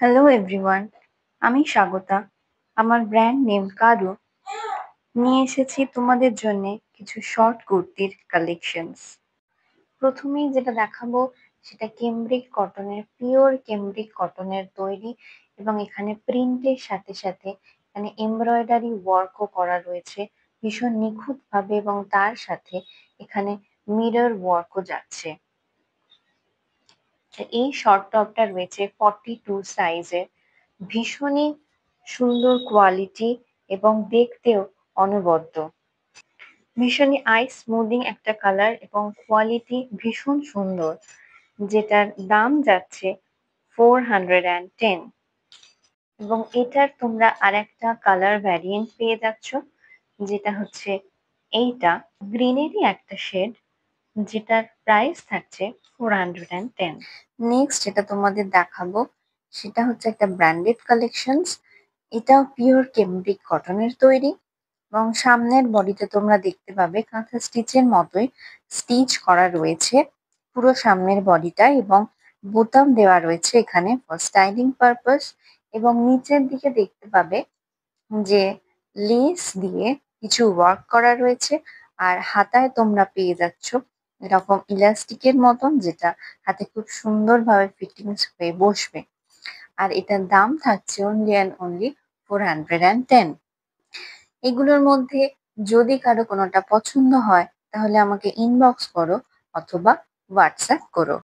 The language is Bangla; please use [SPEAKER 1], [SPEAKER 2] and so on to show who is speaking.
[SPEAKER 1] হ্যালো এভরিওয়ান, আমি স্বাগতা। আমার ব্র্যান্ড নেম কারু নিয়ে এসেছি তোমাদের জন্য কিছু শর্ট কুর্তির কালেকশনস। প্রথমেই যেটা দেখাবো সেটা কেমব্রিক কটনের, পিওর কেমব্রিক কটনের তৈরি, এবং এখানে প্রিন্টের সাথে সাথে এখানে এমব্রয়ডারি ওয়ার্কও করা রয়েছে ভীষণ নিখুঁত ভাবে, এবং তার সাথে এখানে মিরর ওয়ার্কও যাচ্ছে। এই শর্ট টপটা রয়েছে 42 সাইজের, ভীষণই সুন্দর কোয়ালিটি এবং দেখতেও অনবদ্য। ভীষণই আই স্মুদিং একটা কালার এবং কোয়ালিটি ভীষণ সুন্দর, যেটার দাম যাচ্ছে 410। এবং এটার তোমরা আরেকটা কালার ভ্যারিয়েন্ট পেয়ে যাচ্ছ, যেটা হচ্ছে এইটা গ্রিনেরই একটা শেড, যেটার প্রাইস থাকছে 410। নেক্সট যেটা তোমাদের দেখাবো সেটা হচ্ছে একটা ব্র্যান্ডেড কালেকশনস। এটা পিওর কেমব্রিক কটনের তৈরি, এবং সামনের বডিতে তোমরা দেখতে পাবে কাঁথা স্টিচের মতোই স্টিচ করা রয়েছে পুরো সামনের বডিটা, এবং বোতাম দেওয়া রয়েছে এখানে ফর স্টাইলিং পারপাস। এবং নিচের দিকে দেখতে পাবে যে লেস দিয়ে কিছু ওয়ার্ক করা রয়েছে, আর হাতায় তোমরা পেয়ে যাচ্ছ এরকম ইলাস্টিকের মতন, যেটা হাতে খুব সুন্দরভাবে ফিটিংস হয়ে বসবে। আর এটার দাম থাকছে অনলি অ্যান্ড অনলি 410। এগুলোর মধ্যে যদি কারো কোনোটা পছন্দ হয় তাহলে আমাকে ইনবক্স করো অথবা হোয়াটসঅ্যাপ করো।